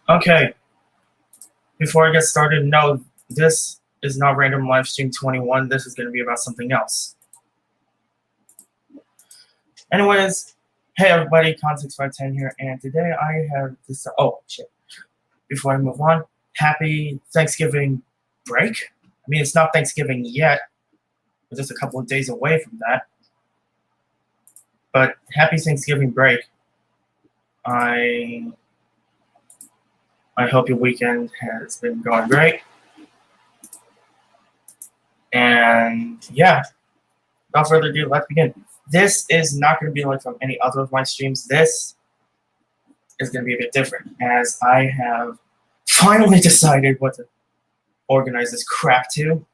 Okay, before I get started, no, this is not Random Livestream 21. This is going to be about something else. Anyways, hey everybody, Con6510 here, and today I have this. Oh, shit. Before I move on, happy Thanksgiving break. I mean, it's not Thanksgiving yet. We're just a couple of days away from that. But happy Thanksgiving break. I hope your weekend has been going great. And yeah, without further ado, let's begin. This is not going to be like from any other of my streams. This is going to be a bit different, as I have finally decided what to organize this crap to.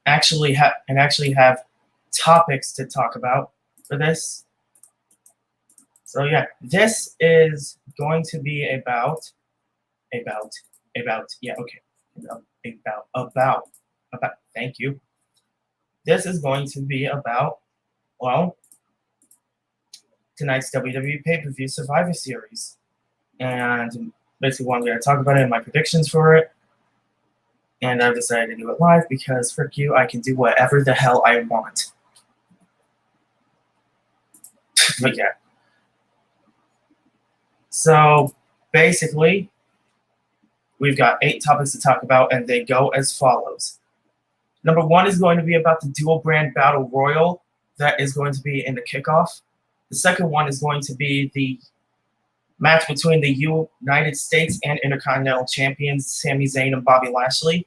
Actually have topics to talk about for this. So yeah, this is going to be about thank you. This is going to be about, well, tonight's WWE pay-per-view Survivor Series. And basically what I'm going to talk about it and my predictions for it. And I've decided to do it live because, frick you, I can do whatever the hell I want. But yeah. So, basically, we've got 8 topics to talk about, and they go as follows. Number 1 is going to be about the dual brand battle royal that is going to be in the kickoff. The second one is going to be the match between the United States and Intercontinental Champions Sami Zayn and Bobby Lashley.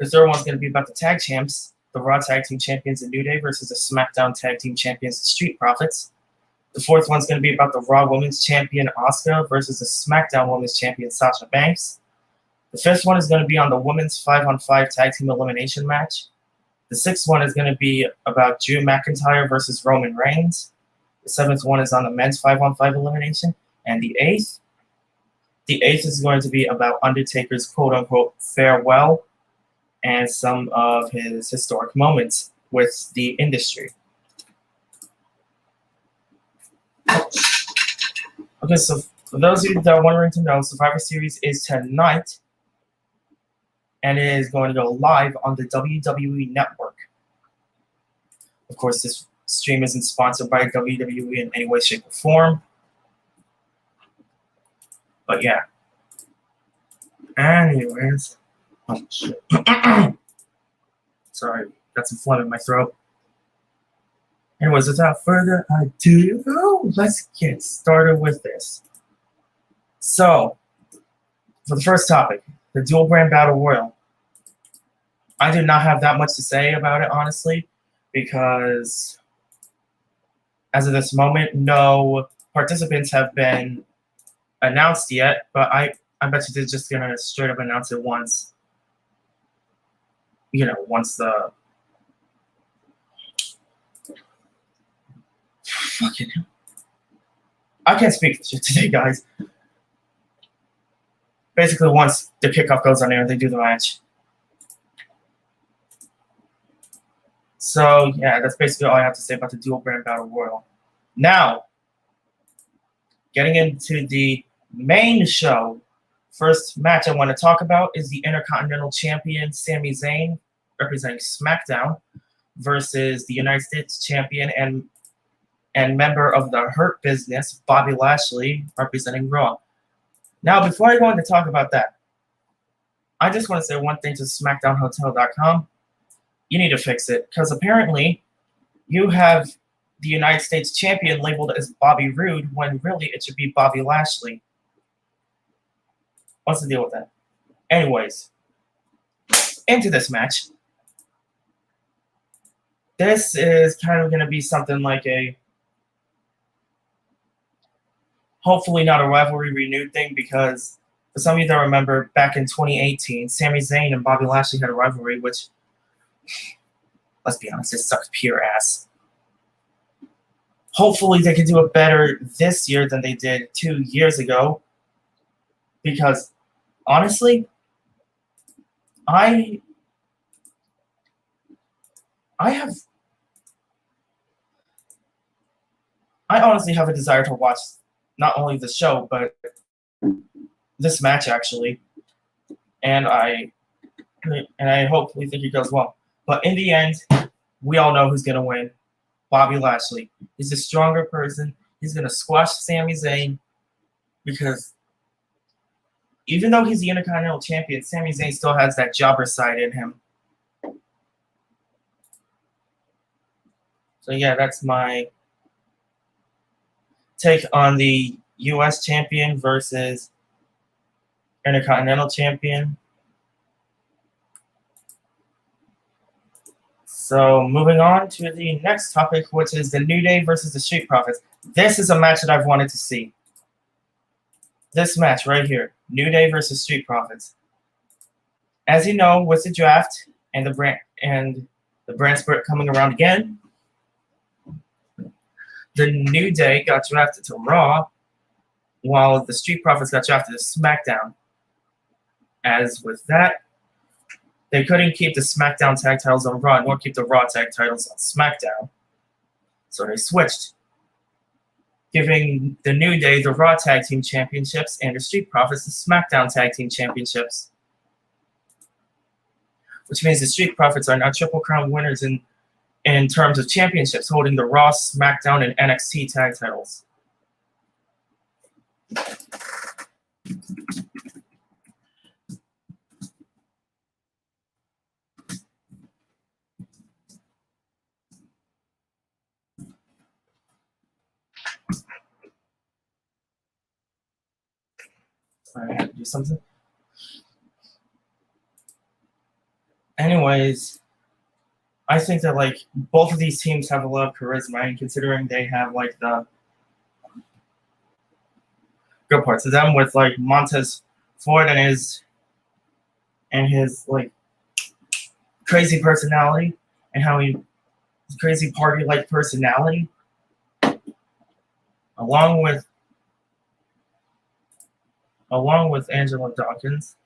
The third one's going to be about the tag champs, the Raw Tag Team Champions and New Day versus the SmackDown Tag Team Champions, the Street Profits. The fourth one's going to be about the Raw Women's Champion Asuka versus the SmackDown Women's Champion Sasha Banks. The fifth one is going to be on the Women's 5-on-5 Tag Team Elimination match. The sixth one is going to be about Drew McIntyre versus Roman Reigns. The seventh one is on the Men's 5-on-5 Elimination. And the eighth is going to be about Undertaker's quote-unquote farewell and some of his historic moments with the industry. Okay, so for those of you that are wondering to know, Survivor Series is tonight, and it is going to go live on the WWE Network. Of course, this stream isn't sponsored by WWE in any way, shape, or form. But yeah. Anyways. Oh, shit. Sorry, got some phlegm in my throat. Anyways, without further ado, let's get started with this. So, for the first topic, the dual brand battle royal. I do not have that much to say about it, honestly, because as of this moment, no participants have been announced yet, but I bet you they're just going to straight up announce it once, once the fucking... I can't speak for shit today, guys. Basically, once the kickoff goes on there, they do the match. So, yeah, that's basically all I have to say about the dual brand battle royal. Now, getting into the main show, first match I want to talk about is the Intercontinental Champion Sami Zayn, representing SmackDown, versus the United States Champion and member of the Hurt Business, Bobby Lashley, representing Raw. Now, before I go on to talk about that, I just want to say one thing to SmackDownHotel.com. You need to fix it, because apparently you have the United States Champion labeled as Bobby Roode when really it should be Bobby Lashley. What's the deal with that? Anyways, into this match. This is kind of going to be something like a, hopefully not a rivalry renewed thing, because for some of you that remember, back in 2018, Sami Zayn and Bobby Lashley had a rivalry, which, let's be honest, it sucked pure ass. Hopefully they can do it better this year than they did 2 years ago, because honestly, I I honestly have a desire to watch not only the show, but this match actually. And I hopefully think it goes well. But in the end, we all know who's gonna win. Bobby Lashley. He's a stronger person. He's gonna squash Sami Zayn because even though he's the Intercontinental Champion, Sami Zayn still has that jobber side in him. So yeah, that's my take on the U.S. Champion versus Intercontinental Champion. So moving on to the next topic, which is the New Day versus the Street Profits. This is a match that I've wanted to see. This match right here, New Day versus Street Profits. As you know, with the draft and the brand split coming around again, the New Day got drafted to Raw, while the Street Profits got drafted to SmackDown. As with that, they couldn't keep the SmackDown tag titles on Raw, nor keep the Raw tag titles on SmackDown. So they switched, giving the New Day the Raw Tag Team Championships and the Street Profits the SmackDown Tag Team Championships. Which means the Street Profits are now Triple Crown winners in terms of championships, holding the Raw, SmackDown, and NXT tag titles. I have to do something. Anyways, I think that like both of these teams have a lot of charisma, and considering they have like the good parts of them with like Montez Ford and his like crazy personality and how his crazy party like personality, along with Angela Dawkins,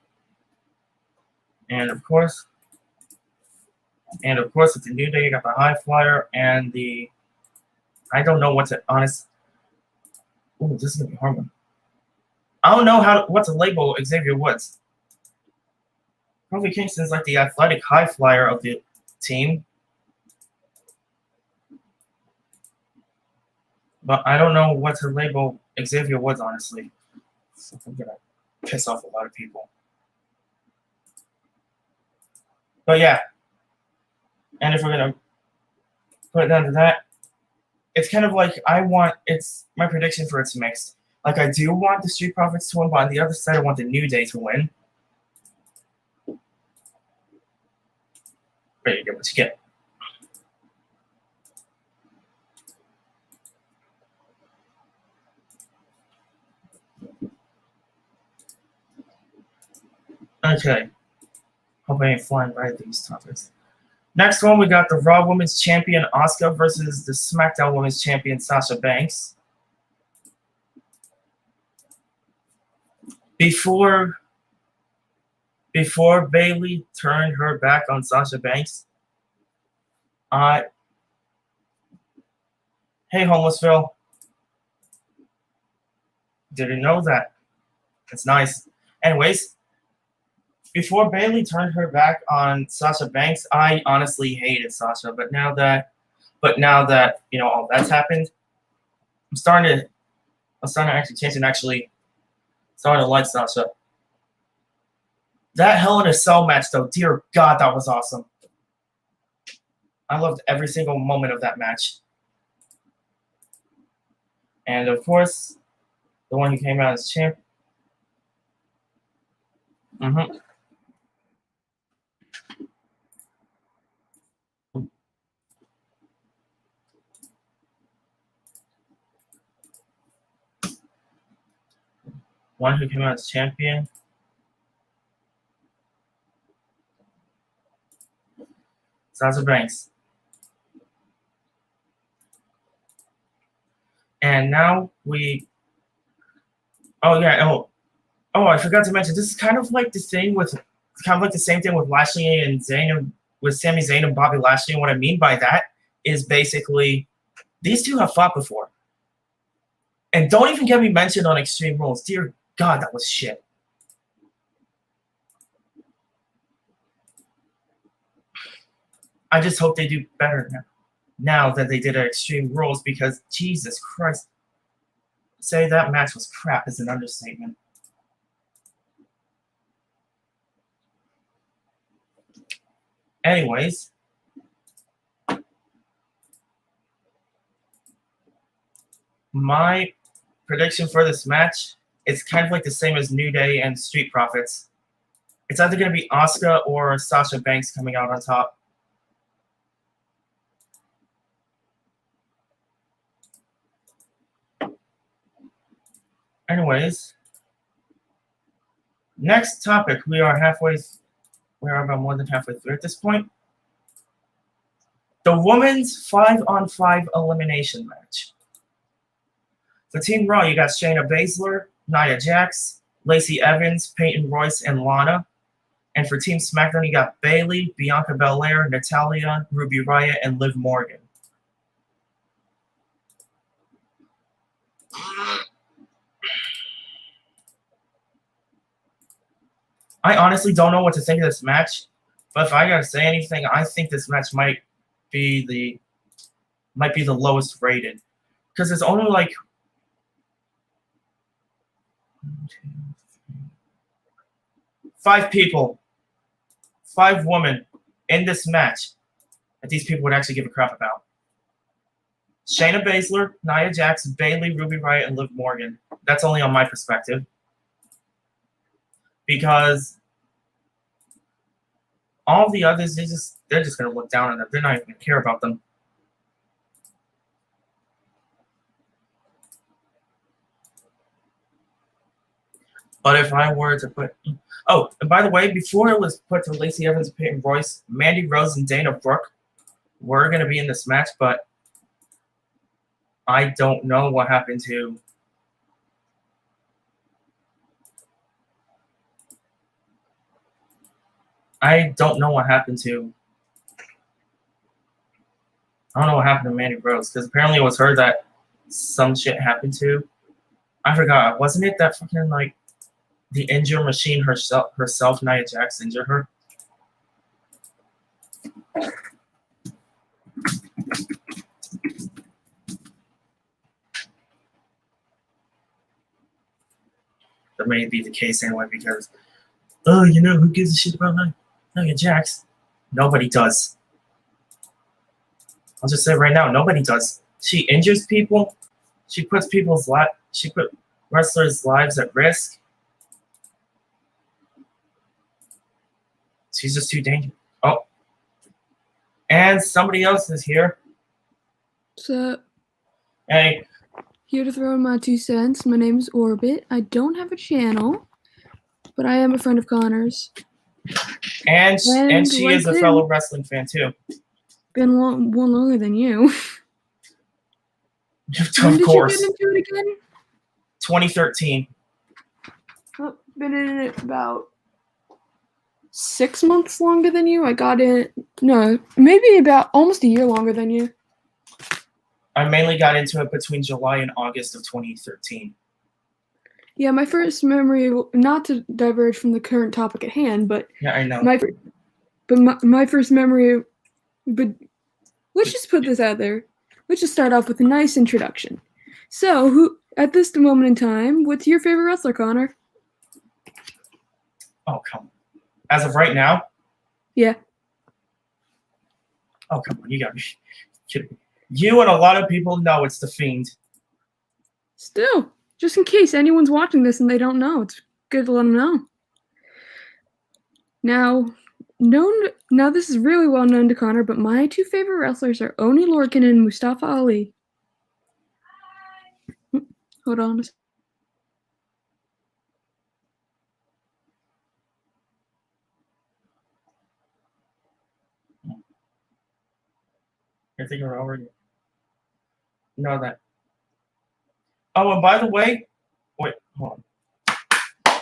and of course with the New Day, you got the High Flyer and the I don't know what to honest. Oh, this is gonna be a hard one. I don't know what to label Xavier Woods. Kofi Kingston's like the athletic high flyer of the team, but I don't know what to label Xavier Woods, honestly. So I'm gonna piss off a lot of people. But yeah, and if we're gonna put it down to that, it's kind of like it's my prediction for it's mixed. Like I do want the Street Profits to win, but on the other side, I want the New Day to win. But you get what you get. Okay. Hope I ain't flying right these topics. Next one, we got the Raw Women's Champion Asuka versus the SmackDown Women's Champion Sasha Banks. Before Bayley turned her back on Sasha Banks, hey, Homelessville, didn't know that. It's nice. Anyways, before Bayley turned her back on Sasha Banks, I honestly hated Sasha. But now that you know all that's happened, I'm starting to actually change and actually starting to like Sasha. That Hell in a Cell match, though, dear God, that was awesome. I loved every single moment of that match. And of course, the one who came out as champ. One who came out as champion. Sasha Banks. And now we. Oh yeah. Oh, I forgot to mention. This is kind of like the thing with, kind of like the same thing with Lashley and Zayn, with Sami Zayn and Bobby Lashley. And what I mean by that is basically, these two have fought before. And don't even get me mentioned on Extreme Rules. Dear God, that was shit. I just hope they do better now than they did at Extreme Rules, because Jesus Christ, say that match was crap is an understatement. Anyways, my prediction for this match is kind of like the same as New Day and Street Profits. It's either going to be Asuka or Sasha Banks coming out on top. Anyways, next topic. We are about more than halfway through at this point. The women's 5-on-5 elimination match. For Team Raw, you got Shayna Baszler, Nia Jax, Lacey Evans, Peyton Royce, and Lana. And for Team SmackDown, you got Bayley, Bianca Belair, Natalya, Ruby Riott, and Liv Morgan. I honestly don't know what to think of this match, but if I gotta say anything, I think this match might be the lowest rated, because it's only like 5 people, 5 women in this match that these people would actually give a crap about. Shayna Baszler, Nia Jax, Bayley, Ruby Riott, and Liv Morgan. That's only on my perspective, because all the others, they're just gonna look down on them. They're not even gonna care about them. But if I were to put, oh, and by the way, before it was put to Lacey Evans, Peyton Royce, Mandy Rose, and Dana Brooke were gonna be in this match, but I don't know what happened to. I don't know what happened to Mandy Rose, because apparently it was her that some shit happened to. I forgot. Wasn't it that fucking like the injure machine herself, Nia Jax, injured her? That may be the case anyway, because who gives a shit about Nia Jax? Nobody does. I'll just say right now, nobody does. She injures people. She puts wrestlers' lives at risk. She's just too dangerous. Oh. And somebody else is here. What's up? Hey. Here to throw in my 2 cents. My name is Orbit. I don't have a channel, but I am a friend of Connor's. And she is a fellow wrestling fan too. Been one longer than you. Of course. When did you get into it again? 2013. I've been in it about 6 months longer than you. I got in, no, maybe about almost a year longer than you. I mainly got into it between July and August of 2013. Yeah, my first memory, not to diverge from the current topic at hand, but yeah, I know. My first memory, but let's just put this out there. Let's just start off with a nice introduction. So, who at this moment in time, what's your favorite wrestler, Connor? Oh, come on. As of right now? Yeah. Oh, come on. You got me kidding me. You and a lot of people know it's The Fiend. Still, just in case anyone's watching this and they don't know, it's good to let them know. Now this is really well known to Connor, but my 2 favorite wrestlers are Oney Lorcan and Mustafa Ali. Hold on. I think you're already know that. Oh, and by the way, wait, hold on.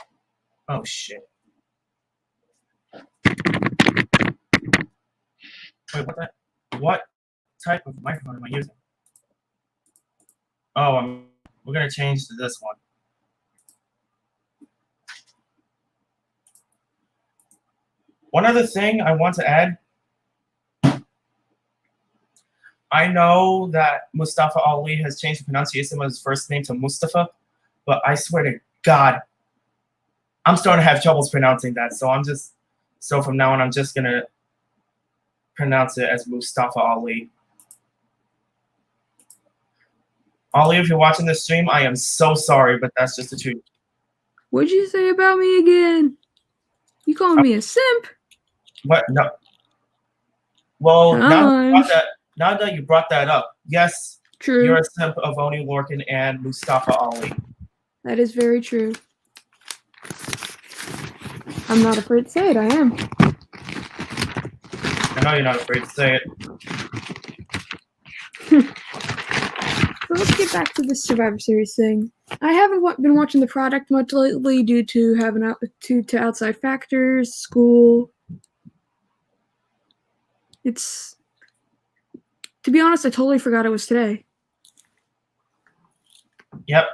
Oh shit. Wait, what type of microphone am I using? Oh, We're gonna change to this one. One other thing I want to add. I know that Mustafa Ali has changed the pronunciation of his first name to Mustafa, but I swear to God, I'm starting to have troubles pronouncing that. So from now on, I'm just gonna pronounce it as Mustafa Ali. Ali, if you're watching this stream, I am so sorry, but that's just the truth. What'd you say about me again? You calling me a simp? What? No. Well, now that you brought that up, yes, True. You're a simp of Oni Lorcan and Mustafa Ali. That is very true. I'm not afraid to say it. I am. I know you're not afraid to say it. So let's get back to this Survivor Series thing. I haven't been watching the product much lately due to having to outside factors, school. To be honest, I totally forgot it was today. Yep.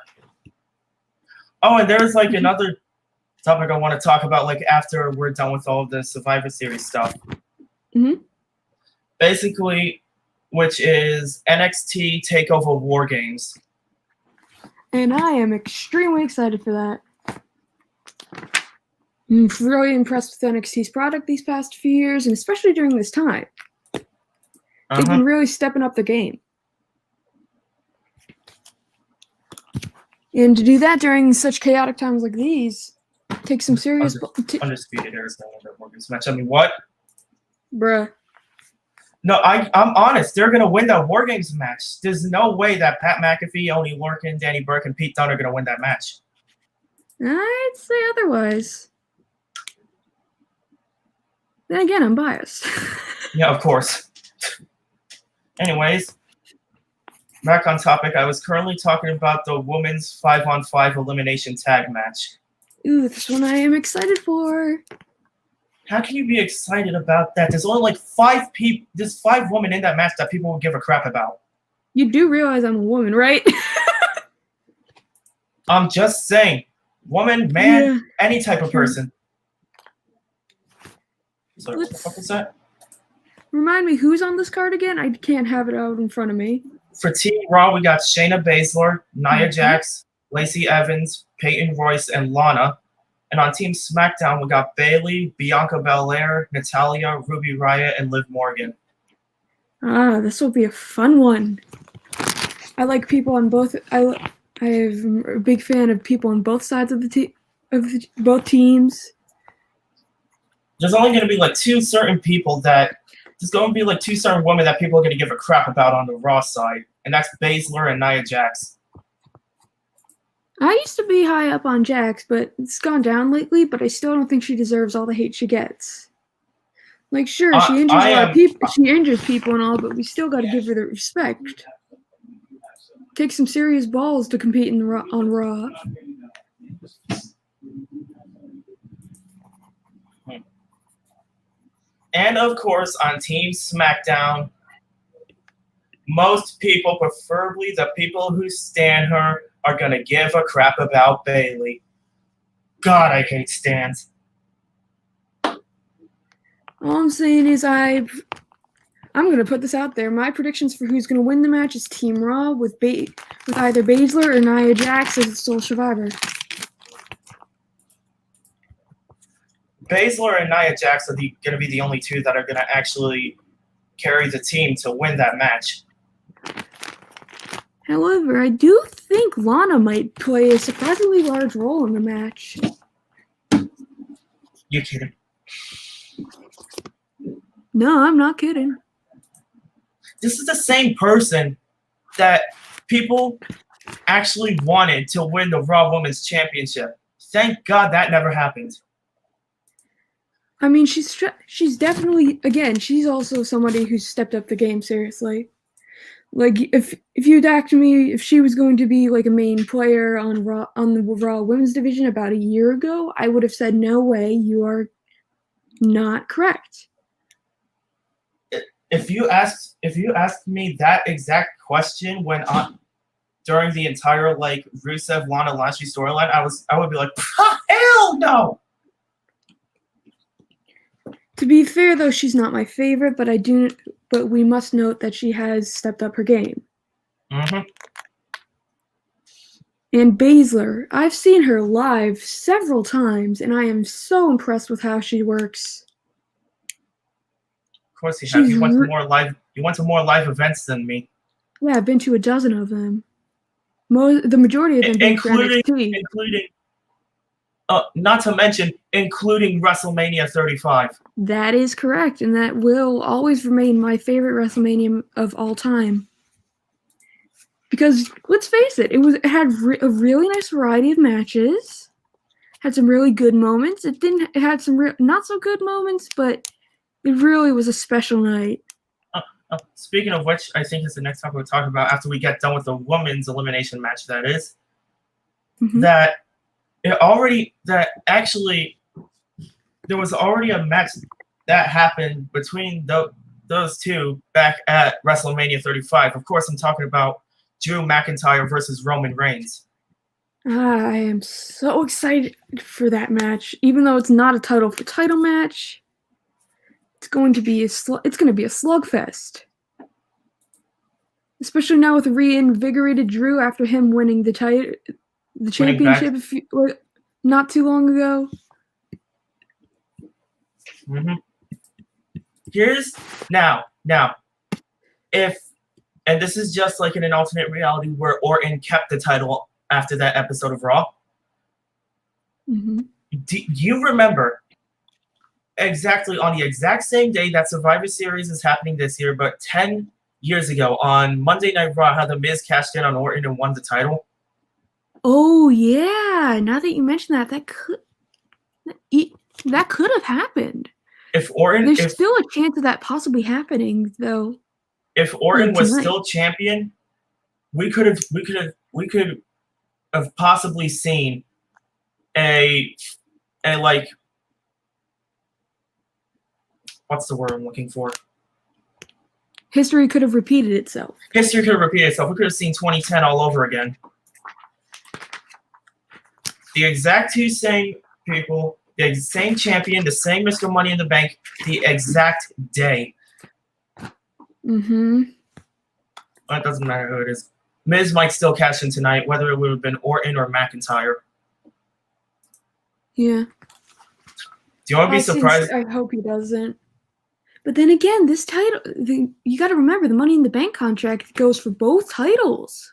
Oh, and there's like another topic I want to talk about, like after we're done with all of the Survivor Series stuff. Mm-hmm. Basically, which is NXT TakeOver Wargames. And I am extremely excited for that. I'm really impressed with NXT's product these past few years, and especially during this time. They've been really stepping up the game. And to do that during such chaotic times like these, take some serious... Undisputed Era is going to win the Wargames match. I mean, what? Bruh. No, I'm honest. They're going to win that Wargames match. There's no way that Pat McAfee, Oni Lorcan, Danny Burke, and Pete Dunne are going to win that match. I'd say otherwise. Then again, I'm biased. Yeah, of course. Anyways, back on topic, I was currently talking about the women's 5-on-5 elimination tag match. Ooh, this one I am excited for. How can you be excited about that? There's only like 5 people. There's 5 women in that match that people will give a crap about. You do realize I'm a woman, right? I'm just saying, woman, man, Yeah. Any type of person. So what the fuck was that? Remind me, who's on this card again? I can't have it out in front of me. For Team Raw, we got Shayna Baszler, Nia Jax, Lacey Evans, Peyton Royce, and Lana. And on Team SmackDown, we got Bayley, Bianca Belair, Natalya, Ruby Riott, and Liv Morgan. Ah, this will be a fun one. I like people on both. I'm a big fan of people on both sides of both teams. There's only going to be like 2 certain people that. There's going to be like 2 certain women that people are going to give a crap about on the Raw side, and that's Baszler and Nia Jax. I used to be high up on Jax, but it's gone down lately, but I still don't think she deserves all the hate she gets. Like, sure, she injures a lot of people. She injures people and all, but we still got to give her the respect. Take some serious balls to compete on Raw. And of course, on Team SmackDown, most people, preferably the people who stan her, are going to give a crap about Bayley. God, I hate stans. All I'm saying is I'm going to put this out there. My predictions for who's going to win the match is Team Raw with either Baszler or Nia Jax as the sole survivor. Baszler and Nia Jax are going to be the only 2 that are going to actually carry the team to win that match. However, I do think Lana might play a surprisingly large role in the match. You kidding? No, I'm not kidding. This is the same person that people actually wanted to win the Raw Women's Championship. Thank God that never happened. I mean, she's definitely, again, she's also somebody who's stepped up the game seriously. Like, if you'd asked me if she was going to be like a main player on the Raw Women's division about a year ago, I would have said, no way, you are not correct. If you asked me that exact question when during the entire like Rusev Lana Lashley storyline, I would be like, hell no. To be fair, though, she's not my favorite, but we must note that she has stepped up her game. Mm-hmm. And Baszler, I've seen her live several times, and I am so impressed with how she works. Of course, you have. You went to more live. You went to more live events than me. Yeah, I've been to a dozen of them. The majority of them being for NXT. Including, not to mention, including WrestleMania 35. That is correct, and that will always remain my favorite WrestleMania of all time. Because let's face it, it had a really nice variety of matches, had some really good moments. It had some not so good moments, but it really was a special night. Speaking of which, I think it's the next topic we'll talk about after we get done with the women's elimination match. That is that there was already a match that happened between those two back at WrestleMania 35. Of course, I'm talking about Drew McIntyre versus Roman Reigns. I am so excited for that match, even though it's not a title for title match. It's going to be a slugfest, especially now with reinvigorated Drew after him winning the championship not too long ago. Mm-hmm. Here's now if, and this is just like in an alternate reality where Orton kept the title after that episode of Raw. Mm-hmm. Do you remember exactly on the exact same day that Survivor Series is happening this year, but 10 years ago on Monday Night Raw, how The Miz cashed in on Orton and won the title? Oh yeah! Now that you mention that, that could have happened. There's still a chance of that possibly happening, though. If Orton was still champion, we could have possibly seen a like, what's the word I'm looking for? History could have repeated itself. History could have repeated itself. We could have seen 2010 all over again. The exact two same people, the same champion, the same Mr. Money in the Bank, the exact day. Mm-hmm. Well, it doesn't matter who it is. Miz might still cash in tonight, whether it would have been Orton or McIntyre. Yeah. Do you want to be surprised? I hope he doesn't. But then again, this title, you got to remember, the Money in the Bank contract goes for both titles.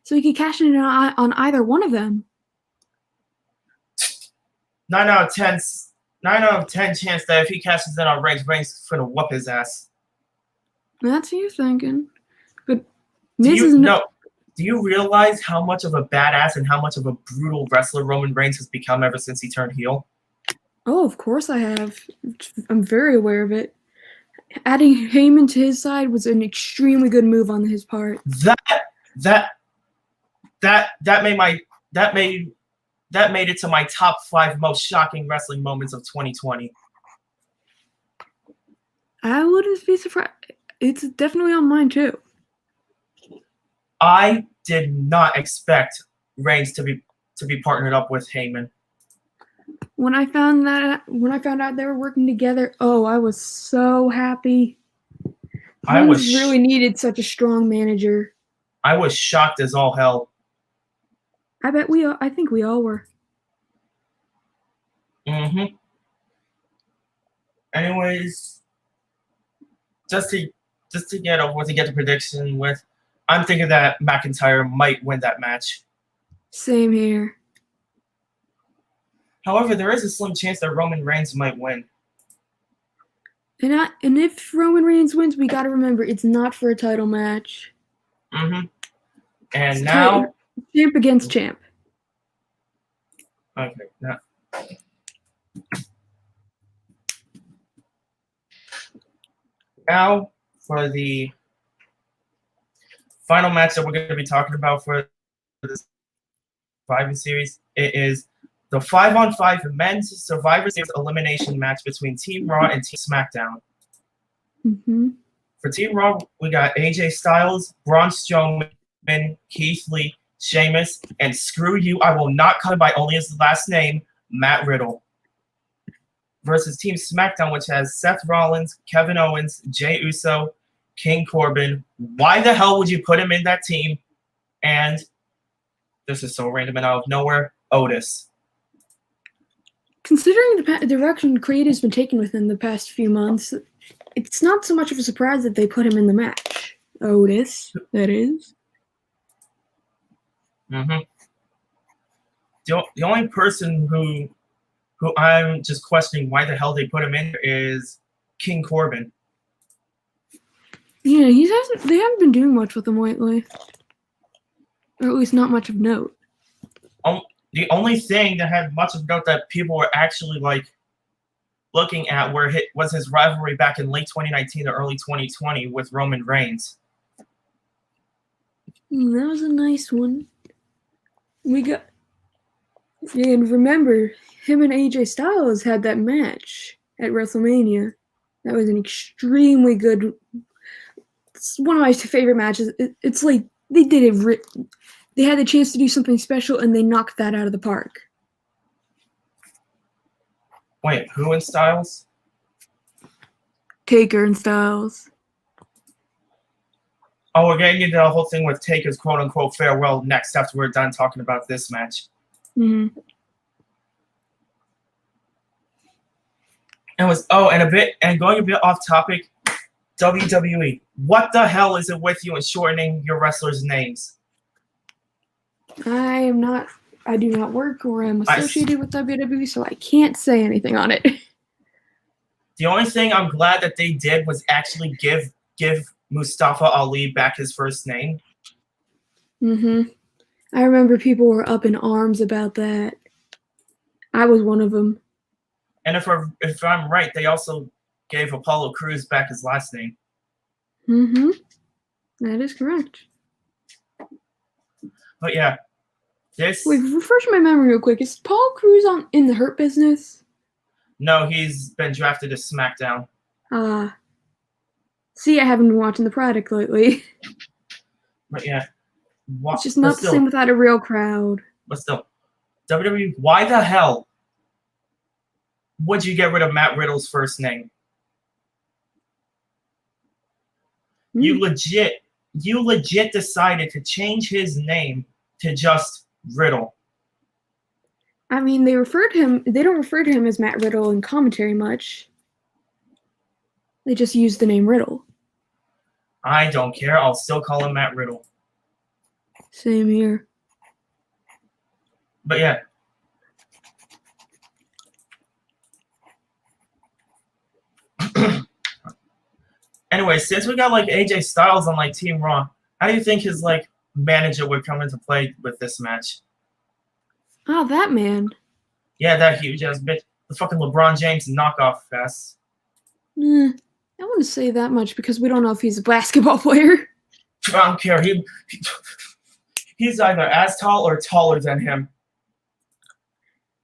So he could cash in on either one of them. 9 out of 10 chance that if he cashes in on Reigns is going to whoop his ass. That's what you're thinking. But do you realize how much of a badass and how much of a brutal wrestler Roman Reigns has become ever since he turned heel? Oh, of course I have. I'm very aware of it. Adding Heyman to his side was an extremely good move on his part. That made it to my top 5 most shocking wrestling moments of 2020. I wouldn't be surprised. It's definitely on mine too. I did not expect Reigns to be partnered up with Heyman. When I found out they were working together, oh, I was so happy. Reigns really needed such a strong manager. I was shocked as all hell. I think we all were. Mm-hmm. Anyways, just to get the prediction with, I'm thinking that McIntyre might win that match. Same here. However, there is a slim chance that Roman Reigns might win. And if Roman Reigns wins, we got to remember it's not for a title match. Mm-hmm. And it's now, champ against champ. Okay. Now for the final match that we're going to be talking about for this Survivor Series, it is the 5-on-5 men's Survivor Series elimination match between Team Raw and Team SmackDown. Mm-hmm. For Team Raw, we got AJ Styles, Braun Strowman, Keith Lee, Sheamus, and screw you, I will not cut it by only his last name, Matt Riddle. Versus Team SmackDown, which has Seth Rollins, Kevin Owens, Jey Uso, King Corbin. Why the hell would you put him in that team? And this is so random and out of nowhere, Otis. Considering the direction creative's been taken within the past few months, it's not so much of a surprise that they put him in the match. Otis, that is. The only person who I'm just questioning why the hell they put him in there is King Corbin. Yeah, they haven't been doing much with him lately. Or at least not much of note. The only thing that had much of note that people were actually like looking at was his rivalry back in late 2019 or early 2020 with Roman Reigns. That was a nice one. And remember, him and AJ Styles had that match at WrestleMania. That was an extremely good. It's one of my favorite matches. It's like they did it. They had the chance to do something special, and they knocked that out of the park. Wait, who in Styles? Taker and Styles. Oh, we're getting into the whole thing with Taker's quote-unquote farewell next after we're done talking about this match. Mm-hmm. And going a bit off topic, WWE. What the hell is it with you in shortening your wrestlers' names? I do not work or am associated with WWE, so I can't say anything on it. The only thing I'm glad that they did was actually give Mustafa Ali back his first name. I remember people were up in arms about that. I was one of them. And if I'm right, they also gave Apollo Crews back his last name. That is correct. But yeah, Wait, refresh my memory real quick. Is Paul Crews in the Hurt Business? No, he's been drafted to SmackDown. See, I haven't been watching the product lately. But yeah. It's just not the same without a real crowd. But still, WWE, why the hell would you get rid of Matt Riddle's first name? You legit decided to change his name to just Riddle. I mean, they don't refer to him as Matt Riddle in commentary much. They just use the name Riddle. I don't care. I'll still call him Matt Riddle. Same here. But yeah. Anyway, since we got like AJ Styles on like Team Raw, how do you think his like manager would come into play with this match? Oh, that man. Yeah, that huge ass bitch. The fucking LeBron James knockoff fest. I wouldn't say that much because we don't know if he's a basketball player. I don't care. He's either as tall or taller than him.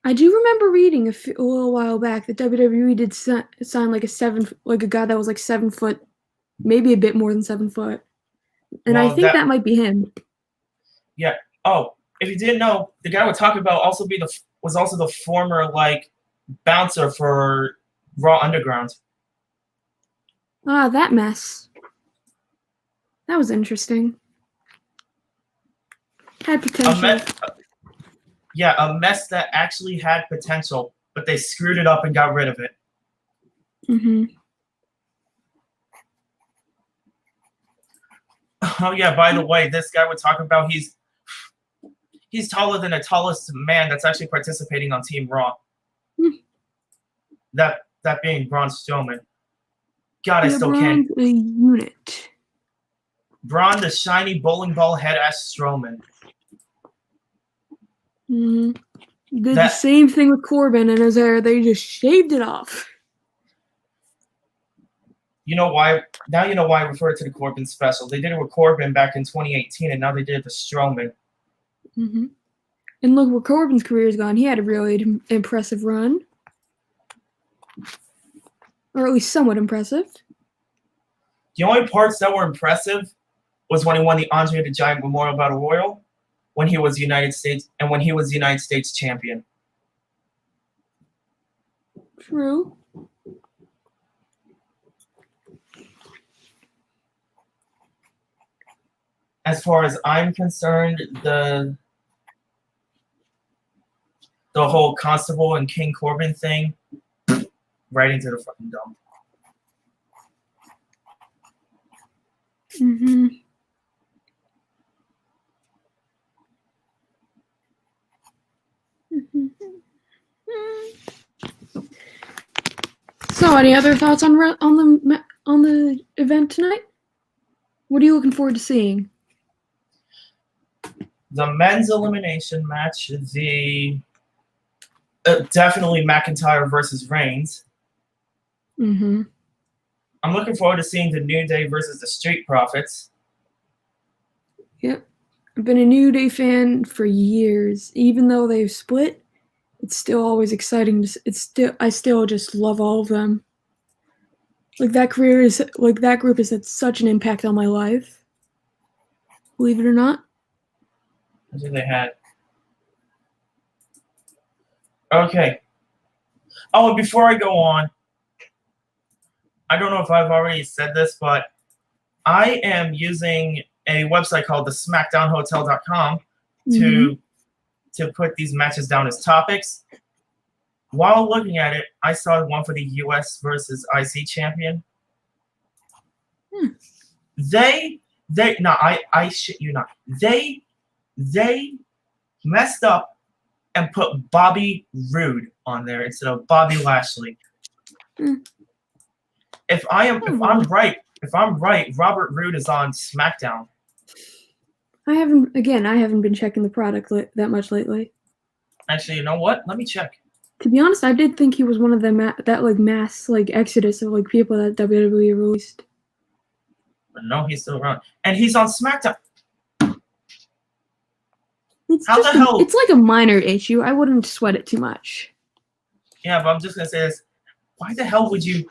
I do remember reading a little while back that WWE did sign like a guy that was like 7 foot, maybe a bit more than 7 foot, and well, I think that might be him. Yeah. Oh, if you didn't know, the guy we're talking about was also the former like bouncer for Raw Underground. Ah, that mess. That was interesting. Had potential. A mess that actually had potential, but they screwed it up and got rid of it. Oh yeah, by the way, this guy we're talking about, he's taller than the tallest man that's actually participating on Team Raw. That being Braun Strowman. God, I still can't. Braun's a unit. Braun, the shiny bowling ball head ass Strowman. Did the same thing with Corbin and his hair. They just shaved it off. You know why? Now you know why I refer to the Corbin special. They did it with Corbin back in 2018, and now they did it with Strowman. And look where Corbin's career is gone. He had a really impressive run. Or at least somewhat impressive. The only parts that were impressive was when he won the Andre the Giant Memorial Battle Royal, when he was United States champion. True. As far as I'm concerned, the whole Constable and King Corbin thing, right into the fucking dump. Mm-hmm. So, any other thoughts on the event tonight? What are you looking forward to seeing? The men's elimination match, definitely McIntyre versus Reigns. Mm-hmm. I'm looking forward to seeing the New Day versus the Street Profits. Yep. I've been a New Day fan for years. Even though they've split, it's still always exciting. I still just love all of them. That group has had such an impact on my life. Believe it or not. That's what they had. Okay. Oh, and before I go on, I don't know if I've already said this, but I am using a website called the SmackDownHotel.com to put these matches down as topics. While looking at it, I saw one for the US versus IC champion. I shit you not. They messed up and put Bobby Roode on there instead of Bobby Lashley. If I'm right, Robert Roode is on SmackDown. I haven't been checking the product that much lately. Actually, you know what? Let me check. To be honest, I did think he was one of them that mass exodus of people that WWE released. But no, he's still around, and he's on SmackDown. It's like a minor issue. I wouldn't sweat it too much. Yeah, but I'm just gonna say this: why the hell would you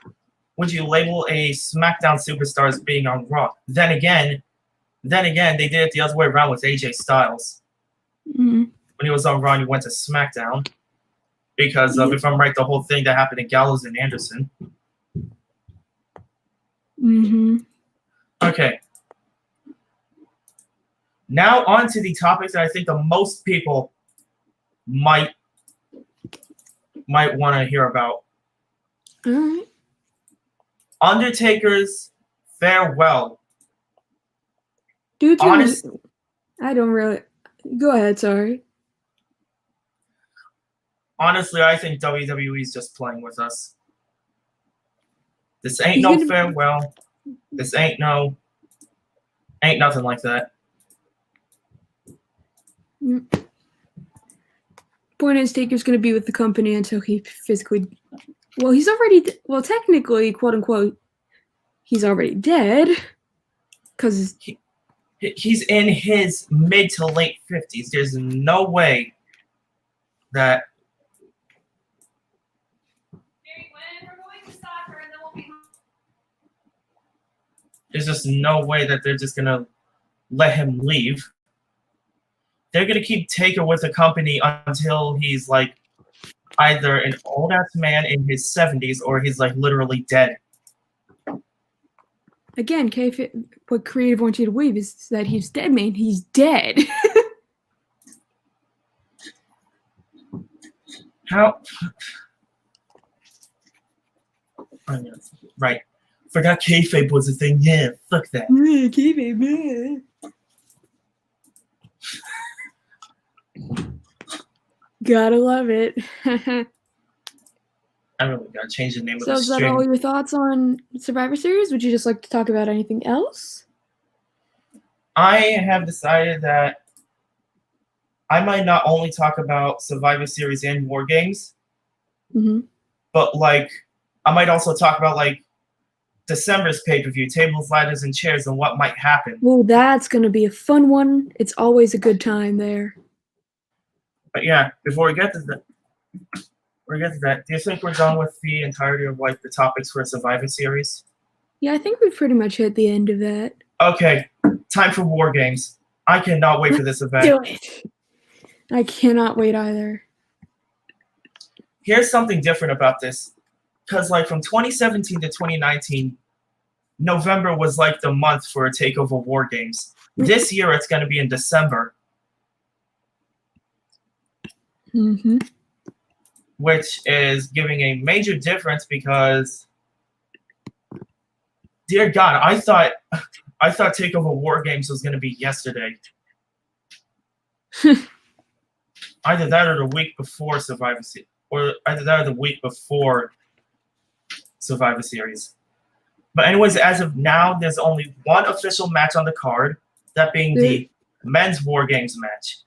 label a SmackDown superstar as being on Raw? Then again, they did it the other way around with AJ Styles. Mm-hmm. When he was on Raw, he went to SmackDown because if I'm right, the whole thing that happened to Gallows and Anderson. Mm-hmm. Okay. Now on to the topics that I think the most people might want to hear about. All right. Undertaker's farewell. Dude, I don't really. Go ahead, sorry. Honestly, I think WWE is just playing with us. This ain't no farewell. This ain't nothing like that. Point is, Taker's going to be with the company until he physically. Well, he's already. Well, technically, quote unquote, he's already dead. Because he's in his mid to late 50s. There's no way that. There's just no way that they're just going to let him leave. They're going to keep Taker with the company until he's either an old ass man in his 70s or he's literally dead. Again, what creative wants you to believe is that he's dead, man. He's dead. How? Right. Forgot kayfabe was a thing. Yeah, fuck that. Yeah, kayfabe, man. Gotta love it. I really gotta change the name of the stream. So is that all your thoughts on Survivor Series? Would you just like to talk about anything else? I have decided that I might not only talk about Survivor Series and Wargames, but I might also talk about December's pay-per-view, tables, ladders, and chairs, and what might happen. Well, that's gonna be a fun one. It's always a good time there. But yeah, before we get to that, do you think we're done with the entirety of the topics for a Survivor Series? Yeah, I think we've pretty much hit the end of that. Okay, time for War Games. I cannot wait for this event. Do it. I cannot wait either. Here's something different about this. Because like from 2017 to 2019, November was like the month for a TakeOver War Games. This year it's going to be in December. Mm-hmm. Which is giving a major difference because, dear God, I thought TakeOver War Games was going to be yesterday. Either that or the week before Survivor Series, or either that or the week before Survivor Series. But anyways, as of now, there's only one official match on the card, that being the men's War Games match.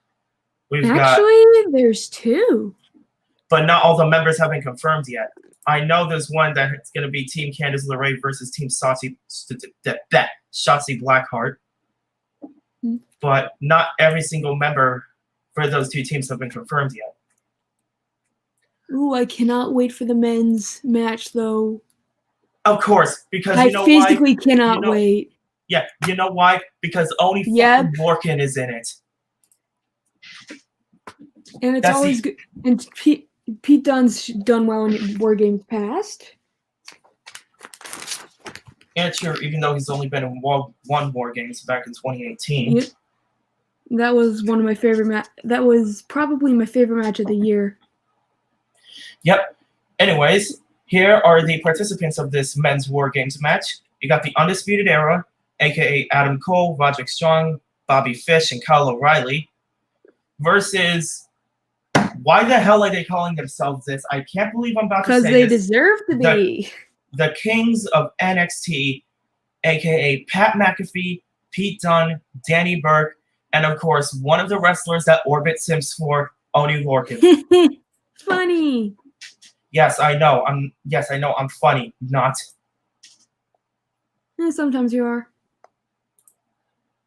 There's two. But not all the members have been confirmed yet. I know there's one that's going to be Team Candice LeRae versus Team Shotzi Blackheart. Mm-hmm. But not every single member for those two teams have been confirmed yet. Ooh, I cannot wait for the men's match, though. Of course, because I you know physically why? cannot wait. Yeah, you know why? Because only fucking Morgan is in it. And it's always good. And Pete Dunne's done well in War Games past. And sure, even though he's only been in one War Games back in 2018. Yep. That was one of my favorite that was probably my favorite match of the year. Yep. Anyways, here are the participants of this men's War Games match. You got the Undisputed Era, aka Adam Cole, Roderick Strong, Bobby Fish, and Kyle O'Reilly, versus. Why the hell are they calling themselves this? I can't believe I'm about to say this. Because they deserve to be. The Kings of NXT, a.k.a. Pat McAfee, Pete Dunne, Danny Burke, and of course, one of the wrestlers that Orbit Sims for, Oni Lorcan. Funny. Yes, I know. I'm funny. Not. Sometimes you are.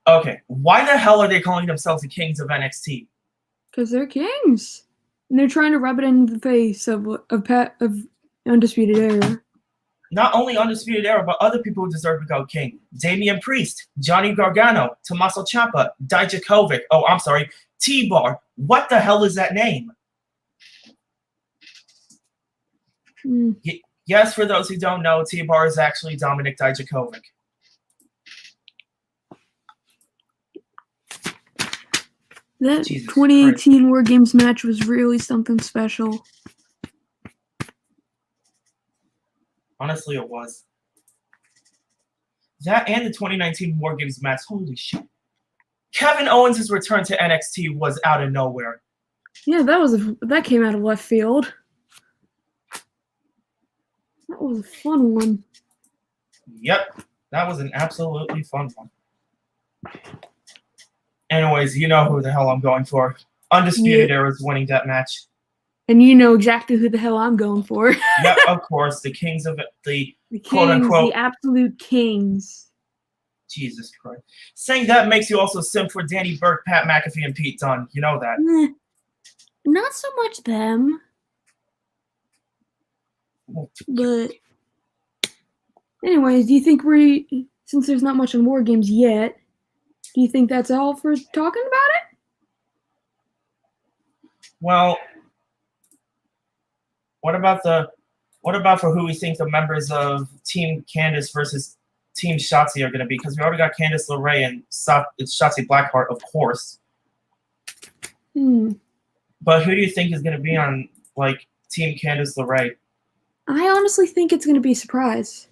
Okay. Why the hell are they calling themselves the Kings of NXT? Because they're kings. And they're trying to rub it into the face of Undisputed Era. Not only Undisputed Era, but other people who deserve to go king. Damian Priest, Johnny Gargano, Tommaso Ciampa, Dijakovic. Oh, I'm sorry, T-Bar. What the hell is that name? Yes, for those who don't know, T-Bar is actually Dominic Dijakovic. That Jesus 2018 Christ. War Games match was really something special. Honestly, it was. That and the 2019 War Games match, holy shit. Kevin Owens' return to NXT was out of nowhere. Yeah, that came out of left field. That was a fun one. Yep, that was an absolutely fun one. Anyways, you know who the hell I'm going for. Undisputed Era is winning that match. And you know exactly who the hell I'm going for. Yep, of course. The Kings of the Kings, quote-unquote... the absolute kings. Jesus Christ. Saying that makes you also simp for Danny Burke, Pat McAfee, and Pete Dunne. You know that. Not so much them. But anyways, do you think since there's not much on War Games yet, do you think that's all for talking about it? Well, what about for who we think the members of Team Candice versus Team Shotzi are going to be? Because we already got Candice LeRae and Shotzi Blackheart, of course. But who do you think is going to be on like Team Candice LeRae? I honestly think it's going to be a surprise.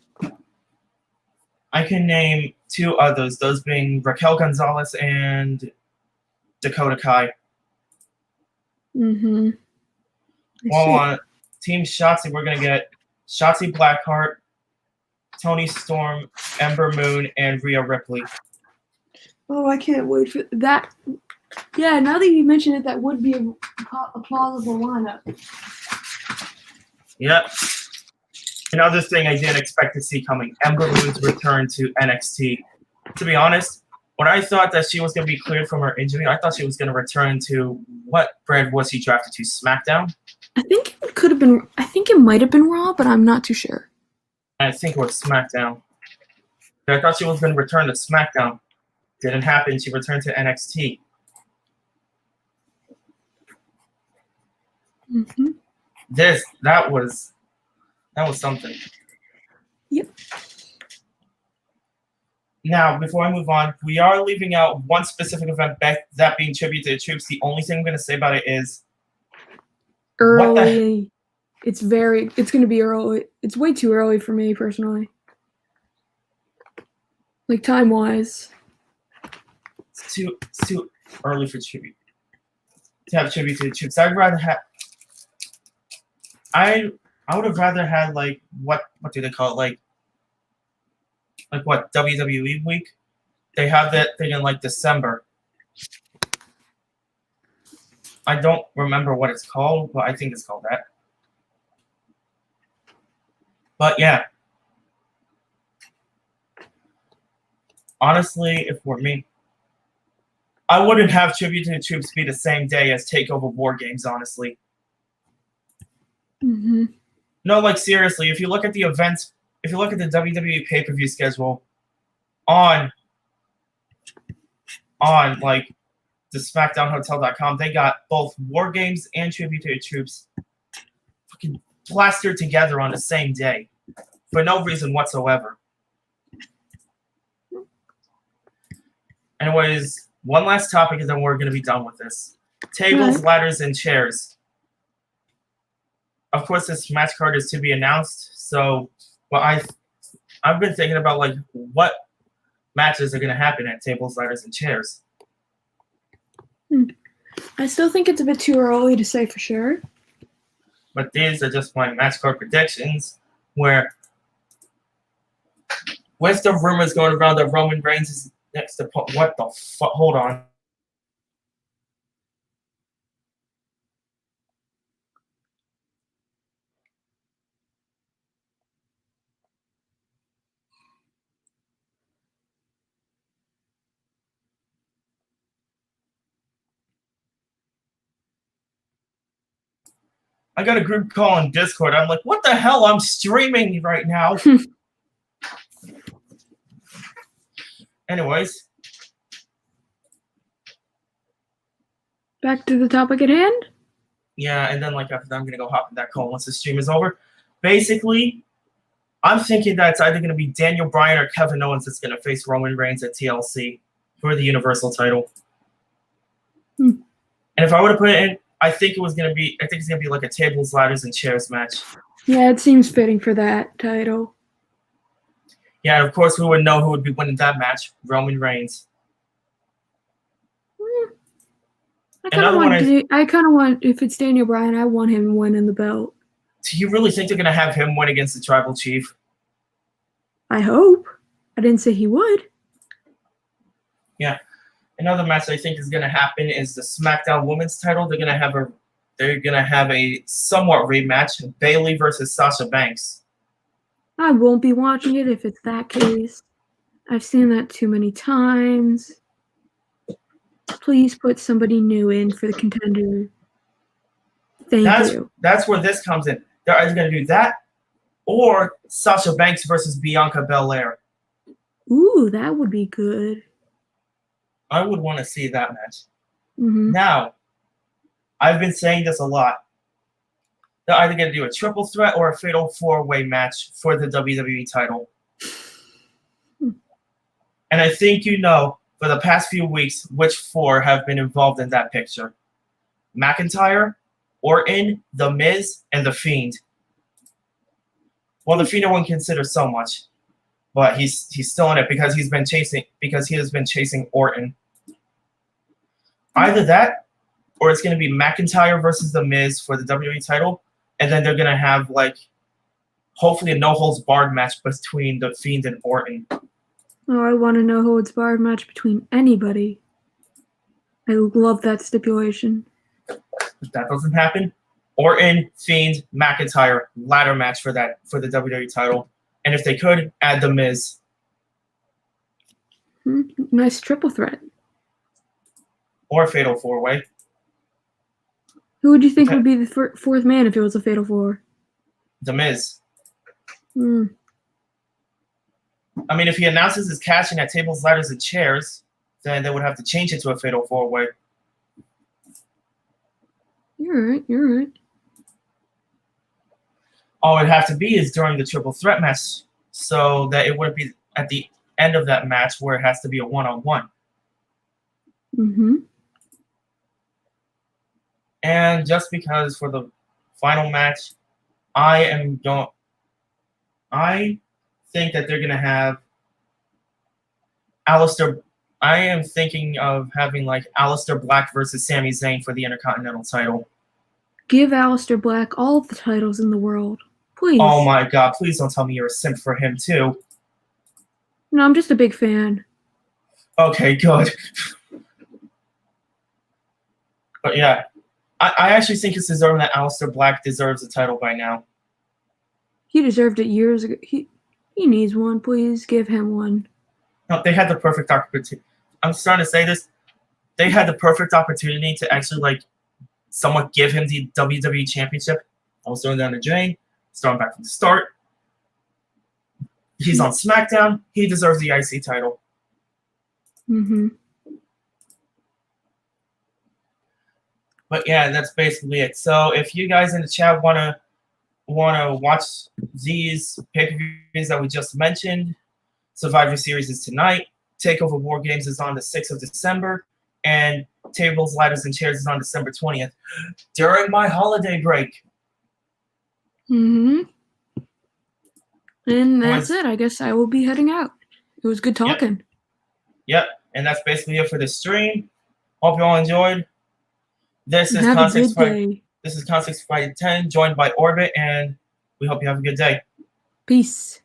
I can name two others, those being Raquel Gonzalez and Dakota Kai. Mm-hmm. Well, on Team Shotzi, we're going to get Shotzi Blackheart, Toni Storm, Ember Moon, and Rhea Ripley. Oh, I can't wait for that. Yeah, now that you mention it, that would be a plausible lineup. Yep. Another thing I didn't expect to see coming, Ember Moon's return to NXT. To be honest, when I thought that she was going to be cleared from her injury, I thought she was going to return to what brand was she drafted to? SmackDown? I think it could have been. I think it might have been Raw, but I'm not too sure. I think it was SmackDown. I thought she was going to return to SmackDown. Didn't happen. She returned to NXT. Mm-hmm. That was something. Yep. Now, before I move on, we are leaving out one specific event, that being Tribute to the Troops. The only thing I'm going to say about it is early. It's going to be early. It's way too early for me personally. Like time-wise. It's too early for Tribute. To have Tribute to the Troops. I'd rather have... I would have rather had, like, what do they call it? Like what, WWE week? They have that thing in, like, December. I don't remember what it's called, but I think it's called that. But, yeah. Honestly, if it were me, I wouldn't have Tribute to the Troops be the same day as TakeOver Wargames, honestly. Mm-hmm. No, like, seriously, if you look at the events, if you look at the WWE pay-per-view schedule on like, the SmackDownHotel.com, they got both Wargames and Tribute to the Troops fucking plastered together on the same day for no reason whatsoever. Anyways, one last topic and then we're going to be done with this. Tables, ladders, and chairs. Of course, this match card is to be announced, so well, I've been thinking about, like, what matches are going to happen at tables, ladders, and chairs. I still think it's a bit too early to say for sure. But these are just my match card predictions, where with the rumors going around that Roman Reigns is next to what the fuck? Hold on. I got a group call on Discord. I'm like, what the hell? I'm streaming right now. Anyways. Back to the topic at hand? Yeah, and then, like, after that, I'm going to go hop in that call once the stream is over. Basically, I'm thinking that it's either going to be Daniel Bryan or Kevin Owens that's going to face Roman Reigns at TLC for the Universal title. And if I were to put it in, I think it's going to be like a tables, ladders, and chairs match. Yeah, it seems fitting for that title. Yeah, and of course we would know who would be winning that match, Roman Reigns. I kind of want, if it's Daniel Bryan, I want him winning the belt. Do you really think they're going to have him win against the Tribal Chief? I hope. I didn't say he would. Yeah. Another match I think is going to happen is the SmackDown Women's title. They're going to have a somewhat rematch, Bayley versus Sasha Banks. I won't be watching it if it's that case. I've seen that too many times. Please put somebody new in for the contender. Thank you. That's where this comes in. They're either going to do that or Sasha Banks versus Bianca Belair. Ooh, that would be good. I would want to see that match. Mm-hmm. Now, I've been saying this a lot. They're either going to do a triple threat or a fatal four-way match for the WWE title. And I think you know, for the past few weeks, which four have been involved in that picture. McIntyre, Orton, The Miz, and The Fiend. Well, The Fiend I wouldn't consider so much, but he's still in it because he has been chasing Orton. Either that, or it's going to be McIntyre versus The Miz for the WWE title, and then they're going to have, like, hopefully a no-holds-barred match between The Fiend and Orton. Oh, I want a no-holds-barred match between anybody. I love that stipulation. If that doesn't happen, Orton, Fiend, McIntyre, ladder match for the WWE title. And if they could, add The Miz. Nice triple threat. Or a fatal four-way. Who would you think would be the fourth man if it was a fatal four? The Miz. I mean, if he announces his cash in at tables, ladders, and chairs then they would have to change it to a fatal 4-way. You're right. You're right. All it'd have to be is during the triple threat match, so that it wouldn't be at the end of that match where it has to be a one-on-one. Mm-hmm. And just because for the final match, I think that they're gonna have Aleister. I am thinking of having like Aleister Black versus Sami Zayn for the Intercontinental title. Give Aleister Black all of the titles in the world, please. Oh my God! Please don't tell me you're a simp for him too. No, I'm just a big fan. Okay, good. But yeah, I actually think it's deserving that Aleister Black deserves a title by now. He deserved it years ago. He needs one. Please give him one. No, they had the perfect opportunity. I'm starting to say this. They had the perfect opportunity to actually like somewhat give him the WWE Championship. I was throwing down the drain, starting back from the start. He's on SmackDown. He deserves the IC title. Mm-hmm. But yeah, that's basically it. So if you guys in the chat wanna watch these pay-per-views that we just mentioned, Survivor Series is tonight. TakeOver Wargames is on the 6th of December, and Tables, Ladders, and Chairs is on December 20th during my holiday break. Mm-hmm. And that's it. I guess I will be heading out. It was good talking. Yep. And that's basically it for the stream. Hope you all enjoyed. This is Have a Context good Fight. day. This is Context Fight 10, joined by Orbit, and we hope you have a good day. Peace.